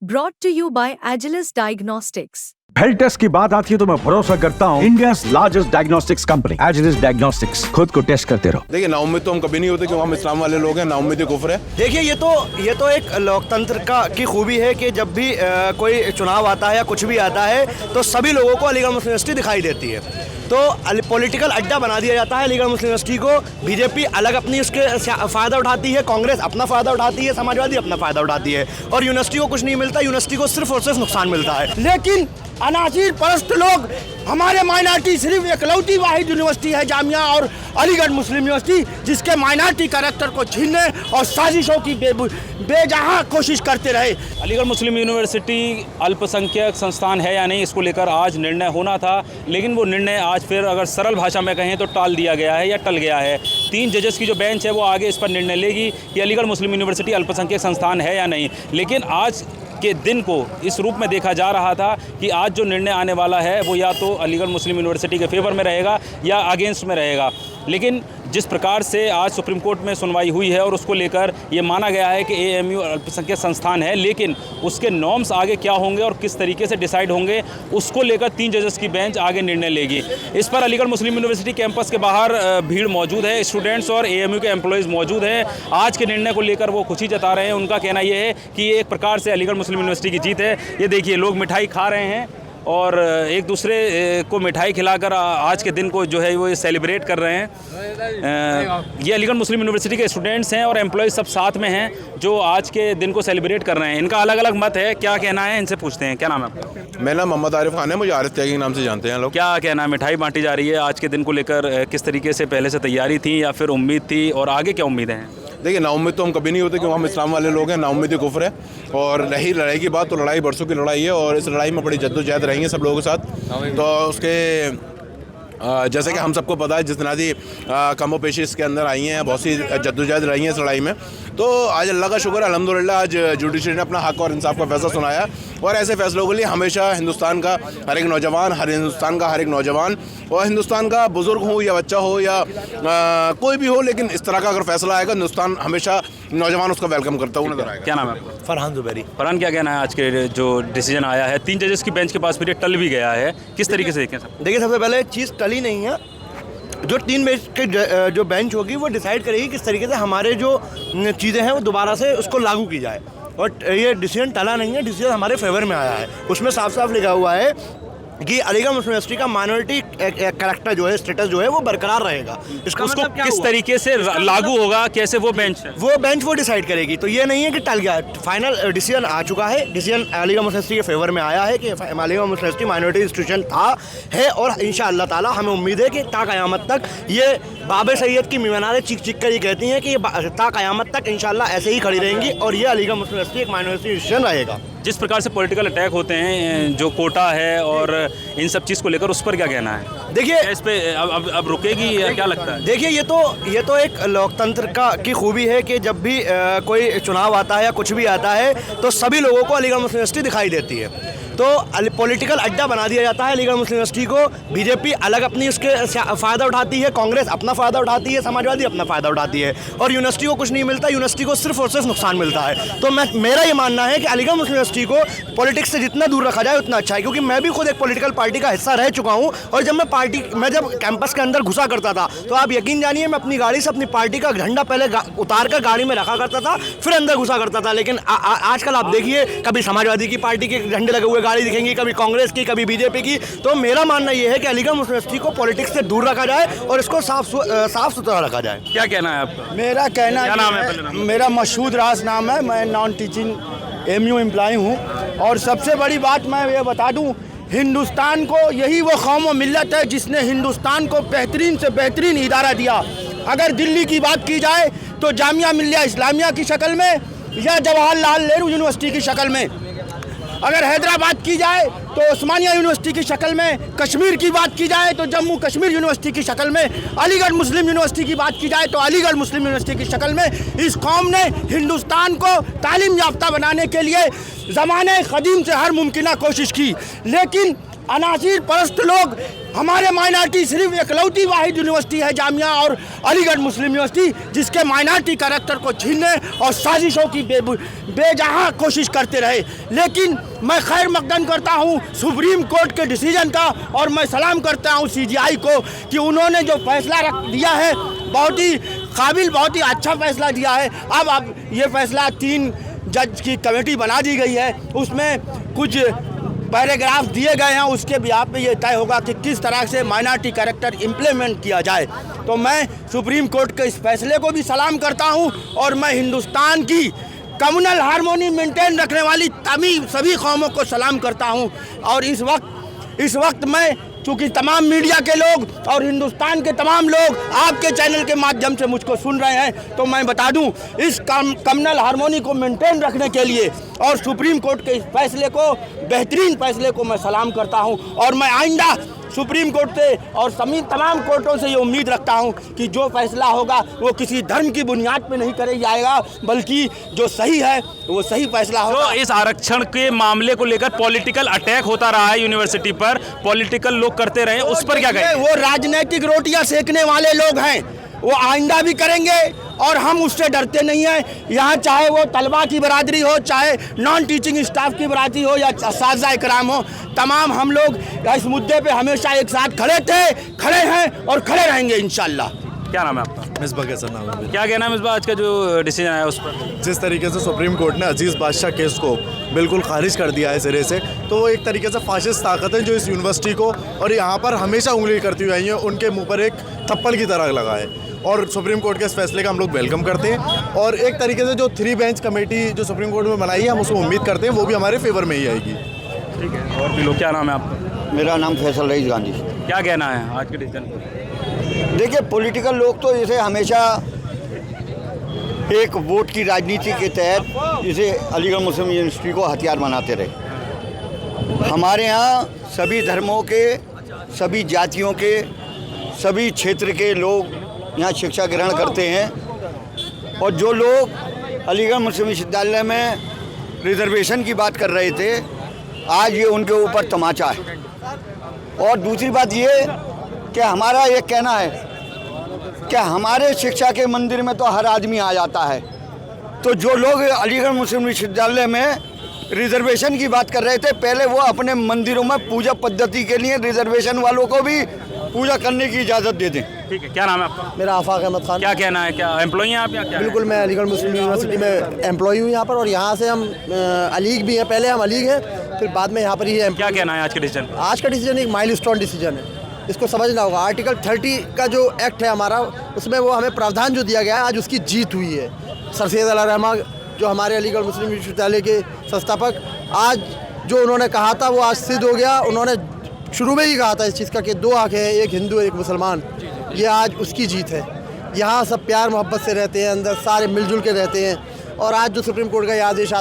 Brought to you by Agilus Diagnostics. Health test की बात आती है तो मैं भरोसा करता हूँ India's largest diagnostics company Agilus diagnostics. खुद को टेस्ट करते रहो। देखिए, नाउम्मीद तो हम कभी नहीं होते क्योंकि हम इस्लाम वाले लोग हैं। नाउम्मीदी कुफ्र है। देखिए, ये तो एक लोकतंत्र की खूबी है कि जब भी कोई चुनाव आता है या कुछ भी आता है तो सभी लोगों को अलीगढ़ मुस्लिम यूनिवर्सिटी दिखाई देती है। तो पॉलिटिकल अड्डा बना दिया जाता है अलीगढ़ मुस्लिम यूनिवर्सिटी को। बीजेपी अलग अपनी उसके फ़ायदा उठाती है, कांग्रेस अपना फ़ायदा उठाती है, समाजवादी अपना फ़ायदा उठाती है और यूनिवर्सिटी को कुछ नहीं मिलता। यूनिवर्सिटी को सिर्फ और सिर्फ नुकसान मिलता है। लेकिन अनासीर परस्त लोग, हमारे माइनॉरिटी सिर्फ एकलौती वाहिद यूनिवर्सिटी है जामिया और अलीगढ़ मुस्लिम यूनिवर्सिटी, जिसके माइनॉरिटी कैरेक्टर को छीनने और साजिशों की बेजहां कोशिश करते रहे। अलीगढ़ मुस्लिम यूनिवर्सिटी अल्पसंख्यक संस्थान है या नहीं, इसको लेकर आज निर्णय होना था, लेकिन वो निर्णय आज फिर अगर सरल भाषा में कहें तो टाल दिया गया है या टल गया है। 3 जजेस की जो बेंच है वो आगे इस पर निर्णय लेगी कि अलीगढ़ मुस्लिम यूनिवर्सिटी अल्पसंख्यक संस्थान है या नहीं। लेकिन आज के दिन को इस रूप में देखा जा रहा था कि आज जो निर्णय आने वाला है वो या तो अलीगढ़ मुस्लिम यूनिवर्सिटी के फेवर में रहेगा या अगेंस्ट में रहेगा। लेकिन जिस प्रकार से आज सुप्रीम कोर्ट में सुनवाई हुई है और उसको लेकर ये माना गया है कि एएमयू अल्पसंख्यक संस्थान है, लेकिन उसके नॉर्म्स आगे क्या होंगे और किस तरीके से डिसाइड होंगे उसको लेकर 3 जजेस की बेंच आगे निर्णय लेगी। इस पर अलीगढ़ मुस्लिम यूनिवर्सिटी कैंपस के बाहर भीड़ मौजूद है, स्टूडेंट्स और एएमयू के एम्प्लॉयज़ मौजूद हैं। आज के निर्णय को लेकर वो खुशी जता रहे हैं। उनका कहना ये है कि ये एक प्रकार से अलीगढ़ मुस्लिम यूनिवर्सिटी की जीत है। ये देखिए, लोग मिठाई खा रहे हैं और एक दूसरे को मिठाई खिलाकर आज के दिन को जो है वो सेलिब्रेट कर रहे हैं। ये अलीगढ़ मुस्लिम यूनिवर्सिटी के स्टूडेंट्स हैं और एम्प्लॉयज़ सब साथ में हैं जो आज के दिन को सेलिब्रेट कर रहे हैं। इनका अलग अलग मत है, क्या कहना है इनसे पूछते हैं। क्या नाम है आपका? मेरा नाम मोहम्मद आरिफ खान है, मुझे आरिफ त्यागी के नाम से जानते हैं लोग। क्या कहना है, मिठाई बांटी जा रही है आज के दिन को लेकर, किस तरीके से पहले से तैयारी थी या फिर उम्मीद थी और आगे क्या उम्मीदें हैं? देखिए, नाउम्मीद तो हम कभी नहीं होते क्योंकि हम इस्लाम वाले लोग हैं। नाउम्मीदी कुफ्र है। और रही लड़ाई की बात तो लड़ाई बरसों की लड़ाई है और इस लड़ाई में बड़ी जद्दोजहद रहेंगे सब लोगों के साथ। तो उसके जैसे कि हम सबको पता है जितना भी कमो पेशी इसके अंदर आई हैं, बहुत सी जद्दोजहद रही हैं इस लड़ाई में। तो आज अल्लाह का शुक्र है, अल्हम्दुलिल्लाह आज जुडिशरी ने अपना हक और इंसाफ का फैसला सुनाया और ऐसे फैसलों के लिए हमेशा हिंदुस्तान का हर एक नौजवान और हिंदुस्तान का बुज़ुर्ग हो या बच्चा हो या कोई भी हो, लेकिन इस तरह का अगर फैसला आएगा हिंदुस्तान हमेशा नौजवान उसका वेलकम करता हुआ नजर आएगा। क्या नाम है आपका? फरहान ज़ुबैरी। फरहान, क्या कहना है आज के जो डिसीजन आया है? 3 जजेस की बेंच के पास फिर ये टल भी गया है, किस तरीके से देखें? देखिए, सबसे पहले एक चीज़ टली नहीं है। जो 3 बेंच के जो बेंच होगी वो डिसाइड करेगी किस तरीके से हमारे जो चीज़ें हैं वो दोबारा से उसको लागू की जाए। और ये डिसीजन टला नहीं है, डिसीजन हमारे फेवर में आया है। उसमें साफ साफ लिखा हुआ है कि अलीगढ़ मुस्लिम यूनिवर्सिटी का माइनॉरिटी कैरेक्टर जो है, स्टेटस जो है वो बरकरार रहेगा। उसको किस तरीके से लागू होगा, कैसे वो बेंच वो डिसाइड करेगी। तो ये नहीं है कि टल गया, फाइनल डिसीजन आ चुका है। डिसीजन अलीगढ़ मुस्लिम यूनिवर्सिटी के फेवर में आया है कि अलीगढ़ मुस्लिम यूनिवर्सिटी माइनॉरिटी इंस्टीट्यूशन है और इंशाअल्लाह ताला हमें उम्मीद है कि ता क़यामत तक ये बाबे सैयद की मीनारें चीख कर ये कहती हैं कि ये ता क़यामत तक इंशाअल्लाह ऐसे ही खड़ी रहेंगी और ये अलीगढ़ मुस्लिम यूनिवर्सिटी एक माइनॉरिटी इंस्टीट्यूशन रहेगा। जिस प्रकार से पॉलिटिकल अटैक होते हैं, जो कोटा है और इन सब चीज़ को लेकर, उस पर क्या कहना है? देखिए, इस पे अब रुकेगी या क्या लगता है? देखिए, ये तो एक लोकतंत्र की खूबी है कि जब भी कोई चुनाव आता है या कुछ भी आता है तो सभी लोगों को अलीगढ़ मुस्लिम यूनिवर्सिटी दिखाई देती है। तो पॉलिटिकल अड्डा बना दिया जाता है अलीगढ़ मुस्लिम यूनिवर्सिटी को। बीजेपी अलग अपनी उसके फ़ायदा उठाती है, कांग्रेस अपना फ़ायदा उठाती है, समाजवादी अपना फ़ायदा उठाती है और यूनिवर्सिटी को कुछ नहीं मिलता। यूनिवर्सिटी को सिर्फ और सिर्फ नुकसान मिलता है। तो मेरा ये मानना है कि अलीगढ़ मुस्लिम यूनिवर्सिटी को पॉलिटिक्स से जितना दूर रखा जाए उतना अच्छा है, क्योंकि मैं भी खुद एक पॉलिटिकल पार्टी का हिस्सा रह चुका हूँ। और जब मैं जब कैंपस के अंदर घुसा करता था तो आप यकीन जानिए मैं अपनी गाड़ी से अपनी पार्टी का झंडा पहले उतार कर गाड़ी में रखा करता था, फिर अंदर घुसा करता था। लेकिन आजकल आप देखिए, कभी समाजवादी की पार्टी के झंडे लगे हुए गाड़ी दिखेंगी, कभी कांग्रेस की, कभी बीजेपी की। तो मेरा मानना यह है कि अलीगढ़ मुस्लिम यूनिवर्सिटी को पॉलिटिक्स से दूर रखा जाए और इसको साफ सुथरा रखा जाए। क्या कहना है आपका? मेरा कहना क्या नाम है? मेरा मशहूद राज नाम है। मैं नॉन टीचिंग एमयू एम्प्लॉय हूँ। और सबसे बड़ी बात मैं ये बता दूँ, हिंदुस्तान को यही वो कौम व मिल्लत है जिसने हिंदुस्तान को बेहतरीन से बेहतरीन इदारा दिया। अगर दिल्ली की बात की जाए तो जामिया मिल्लिया इस्लामिया की शक्ल में या जवाहरलाल नेहरू यूनिवर्सिटी की शक्ल में, अगर हैदराबाद की जाए तो उस्मानिया यूनिवर्सिटी की शक्ल में, कश्मीर की बात की जाए तो जम्मू कश्मीर यूनिवर्सिटी की शक्ल में, अलीगढ़ मुस्लिम यूनिवर्सिटी की बात की जाए तो अलीगढ़ मुस्लिम यूनिवर्सिटी की शक्ल में इस कौम ने हिंदुस्तान को तालीम याफ्ता बनाने के लिए ज़माने क़दीम से हर मुमकिन कोशिश की। लेकिन अनासिर परस्त लोग, हमारे माइनॉरिटी सिर्फ एकलौती वाहिद यूनिवर्सिटी है जामिया और अलीगढ़ मुस्लिम यूनिवर्सिटी जिसके माइनॉरिटी कैरेक्टर को छीनने और साजिशों की बेजहां कोशिश करते रहे। लेकिन मैं खैर मकदम करता हूं सुप्रीम कोर्ट के डिसीजन का और मैं सलाम करता हूं सीजीआई को कि उन्होंने जो फैसला दिया है बहुत ही काबिल, बहुत ही अच्छा फैसला दिया है। अब ये फैसला 3 जज की कमेटी बना दी गई है, उसमें कुछ पैराग्राफ दिए गए हैं, उसके बिहाफ पे ये तय होगा कि किस तरह से माइनॉरिटी कैरेक्टर इम्प्लीमेंट किया जाए। तो मैं सुप्रीम कोर्ट के इस फैसले को भी सलाम करता हूं और मैं हिंदुस्तान की कम्युनल हार्मोनी मेंटेन रखने वाली सभी कौमों को सलाम करता हूं। और इस वक्त मैं चूँकि तमाम मीडिया के लोग और हिंदुस्तान के तमाम लोग आपके चैनल के माध्यम से मुझको सुन रहे हैं, तो मैं बता दूं इस कम्युनल हार्मोनी को मेंटेन रखने के लिए और सुप्रीम कोर्ट के इस फैसले को, बेहतरीन फैसले को मैं सलाम करता हूं। और मैं आइंदा सुप्रीम कोर्ट से और तमाम कोर्टों से ये उम्मीद रखता हूं कि जो फैसला होगा वो किसी धर्म की बुनियाद पे नहीं करे जाएगा, बल्कि जो सही है वो सही फैसला होगा। तो इस आरक्षण के मामले को लेकर पॉलिटिकल अटैक होता रहा है यूनिवर्सिटी पर, पॉलिटिकल लोग करते रहे, उस पर क्या कहें? वो राजनीतिक रोटियां सेकने वाले लोग हैं, वो आइंदा भी करेंगे और हम उससे डरते नहीं हैं। यहाँ चाहे वो तलबा की बरादरी हो, चाहे नॉन टीचिंग स्टाफ की बरादरी हो या असातिज़ा इकराम हो, तमाम हम लोग इस मुद्दे पे हमेशा एक साथ खड़े थे, खड़े हैं और खड़े रहेंगे इंशाल्लाह। क्या नाम है आपका? मिसबा कैसा नाम है? क्या कहना है मिसबा आज का जो डिसीजन आया उस पर? जिस तरीके से सुप्रीम कोर्ट ने अजीज़ बादशाह केस को बिल्कुल खारिज कर दिया है सिरे से, तो वो एक तरीके से फाशिस्ट ताकत है जो इस यूनिवर्सिटी को और यहाँ पर हमेशा उंगली करती हुई आई है, उनके मुंह पर एक थप्पड़ की तरह लगा है। और सुप्रीम कोर्ट के इस फैसले का हम लोग वेलकम करते हैं और एक तरीके से जो 3 बेंच कमेटी जो सुप्रीम कोर्ट में बनाई है, हम उसको उम्मीद करते हैं वो भी हमारे फेवर में ही आएगी। ठीक है, और भी लोग, क्या नाम है आपका? मेरा नाम फैसल रईस गांधी। क्या कहना है आज के डिसीजन पर? देखिए, पॉलिटिकल लोग तो इसे हमेशा एक वोट की राजनीति के तहत इसे अलीगढ़ मुस्लिम यूनिवर्सिटी को हथियार बनाते रहे। हमारे यहाँ सभी धर्मों के, सभी जातियों के, सभी क्षेत्र के लोग यहाँ शिक्षा ग्रहण करते हैं और जो लोग अलीगढ़ मुस्लिम विश्वविद्यालय में रिजर्वेशन की बात कर रहे थे, आज ये उनके ऊपर तमाचा है। और दूसरी बात ये कि हमारा ये कहना है कि हमारे शिक्षा के मंदिर में तो हर आदमी आ जाता है, तो जो लोग अलीगढ़ मुस्लिम विश्वविद्यालय में रिजर्वेशन की बात कर रहे थे, पहले वो अपने मंदिरों में पूजा पद्धति के लिए रिजर्वेशन वालों को भी पूजा करने की इजाज़त दे दें। ठीक है, क्या नाम है आपका? मेरा आफाक अहमद खान। क्या कहना है, क्या एम्प्लॉई हैं आप या क्या? बिल्कुल, मैं अलीगढ़ मुस्लिम यूनिवर्सिटी में एम्प्लॉई हूँ यहाँ पर, और यहाँ से हम अलीग भी हैं। पहले हम अलीग हैं, फिर बाद में यहाँ पर ही है। क्या कहना है आज के डिसीजन? आज का डिसीजन एक माइलस्टोन डिसीजन है, इसको समझना होगा। आर्टिकल 30 का जो एक्ट है हमारा, उसमें वो हमें प्रावधान जो दिया गया है, आज उसकी जीत हुई है। सर सैयद अला रहमान जो हमारे अलीगढ़ मुस्लिम विश्वविद्यालय के संस्थापक, आज जो उन्होंने कहा था वो आज सिद्ध हो गया। उन्होंने शुरू में ही कहा था इस चीज़ का कि 2 आँखें हैं, एक हिंदू एक मुसलमान, ये आज उसकी जीत है। यहाँ सब प्यार मोहब्बत से रहते हैं, अंदर सारे मिलजुल के रहते हैं। और आज जो सुप्रीम कोर्ट का ये आदेश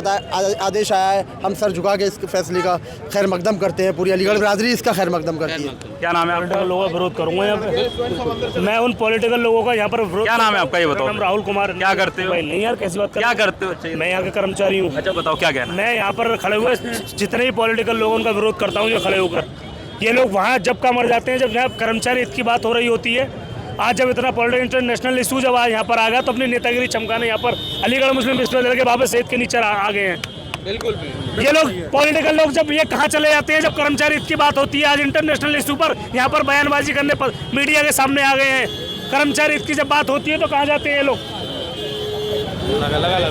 आया है, हम सर झुका के इस फैसले का खैर मकदम करते हैं। पूरी अलीगढ़ बरादरी इसका खैर मकदम करती है। क्या नाम है आपका? लोगों का विरोध करूंगा यहाँ पे। मैं उन पॉलिटिकल लोगों का यहाँ पर विरोध। क्या नाम है आपका, ये बताओ? नाम राहुल कुमार। क्या करते हो? नहीं यार, कैसी बात क्या करते हो? मैं यहाँ के कर्मचारी हूँ। अच्छा बताओ, क्या कहना? मैं यहाँ पर खड़े हुए जितने भी पॉलिटिकल लोग उनका विरोध करता हूँ, जो खड़े होकर ये लोग वहाँ जब का मर जाते हैं, जब यहाँ कर्मचारी हित की बात हो रही होती है। आज जब इतना पॉलिटिकल इंटरनेशनल इशू जब आज यहाँ पर आ गया, तो अपनी नेतागिरी चमकाने यहाँ पर अलीगढ़ मुस्लिम विश्वविद्यालय के बाबा सईद के नीचे आ गए हैं। बिल्कुल ये लोग पॉलिटिकल लोग जब ये कहाँ चले जाते हैं, जब कर्मचारी हित की बात होती है। आज इंटरनेशनल इशू पर यहाँ पर बयानबाजी करने पर मीडिया के सामने आ गए हैं। कर्मचारी हित की जब बात होती है तो कहाँ जाते हैं ये लोग?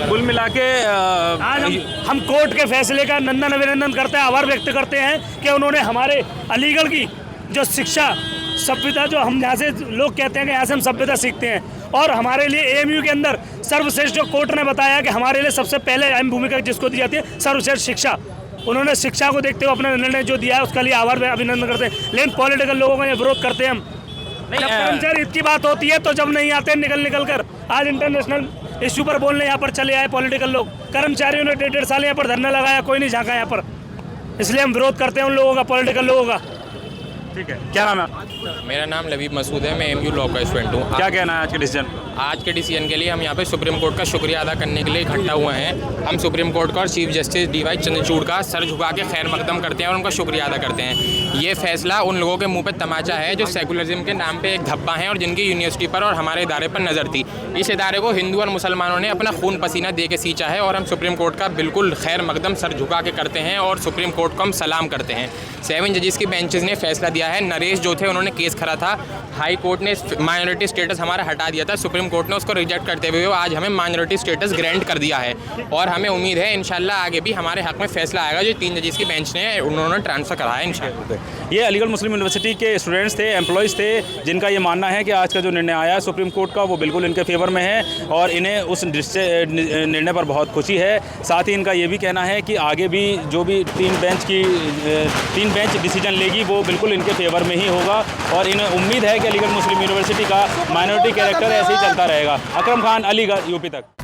कुल मिला के आज हम कोर्ट के फैसले का नंदन अभिनंदन करते हैं, आभार व्यक्त करते हैं कि उन्होंने हमारे अलीगढ़ की जो शिक्षा सभ्यता, जो हम यहाँ से लोग कहते हैं कि यहाँ से हम सभ्यता सीखते हैं, और हमारे लिए एएमयू के अंदर सर्वश्रेष्ठ, जो कोर्ट ने बताया कि हमारे लिए सबसे पहले अहम भूमिका जिसको दी जाती है, सर्वश्रेष्ठ शिक्षा, उन्होंने शिक्षा को देखते हुए अपना निर्णय जो दिया है उसका लिए आभार अभिनंदन करते हैं। लेकिन पॉलिटिकल लोगों का ये विरोध करते हैं हम। जब कर्मचारी हित की बात होती है तो जब नहीं आते हैं निकल कर। आज इंटरनेशनल इश्यू पर बोलने यहाँ पर चले आए पॉलिटिकल लोग। कर्मचारियों ने 1.5 साल यहाँ पर धरना लगाया, कोई नहीं झांका यहाँ पर। इसलिए हम विरोध करते हैं उन लोगों का, पॉलिटिकल लोगों का। ठीक है, क्या नाम है आपका? मेरा नाम लबीब मसूद है, मैं एमयू लॉ का स्टूडेंट हूँ। क्या कहना है आज के डिसीजन? आज के डिसीजन के लिए हम यहाँ पे सुप्रीम कोर्ट का शुक्रिया अदा करने के लिए इकट्ठा हुए हैं। हम सुप्रीम कोर्ट का और चीफ जस्टिस DY चंद्रचूड़ का सर झुका के खैर मकदम करते हैं और उनका शुक्रिया अदा करते हैं। ये फैसला उन लोगों के मुंह पे तमाचा है जो सेकुलरिज्म के नाम पे एक धब्बा हैं और जिनकी यूनिवर्सिटी पर और हमारे इदारे पर नज़र थी। इस इदारे को हिंदू और मुसलमानों ने अपना खून पसीना दे के सींचा है और हम सुप्रीम कोर्ट का बिल्कुल खैर मकदम सर झुका के करते हैं और सुप्रीम कोर्ट को हम सलाम करते हैं। 7 जजेस की बेंचेस ने फैसला दिया है। नरेश जो थे उन्होंने केस करा था, हाई कोर्ट ने माइनॉरिटी स्टेटस हमारा हटा दिया था, सुप्रीम कोर्ट ने उसको रिजेक्ट करते हुए आज हमें माइनॉरिटी स्टेटस ग्रांट कर दिया है और हमें उम्मीद है इंशाल्लाह आगे भी हमारे हक में फैसला आएगा। जो 3 जजेस की बेंच ने उन्होंने ट्रांसफ़र करा है इंशाल्लाह। ये अलीगढ़ मुस्लिम यूनिवर्सिटी के स्टूडेंट्स थे, एम्प्लॉयज़ थे, जिनका ये मानना है कि आज का जो निर्णय आया है सुप्रीम कोर्ट का वो बिल्कुल इनके फेवर में है और इन्हें उस निर्णय पर बहुत खुशी है। साथ ही इनका ये भी कहना है कि आगे भी जो भी 3 बेंच डिसीजन लेगी वो बिल्कुल इनके फेवर में ही होगा और इन्हें उम्मीद है कि अलीगढ़ मुस्लिम यूनिवर्सिटी का माइनॉरिटी कैरेक्टर ऐसे ही चलता रहेगा। अकरम खान, अलीगढ़, यूपी तक।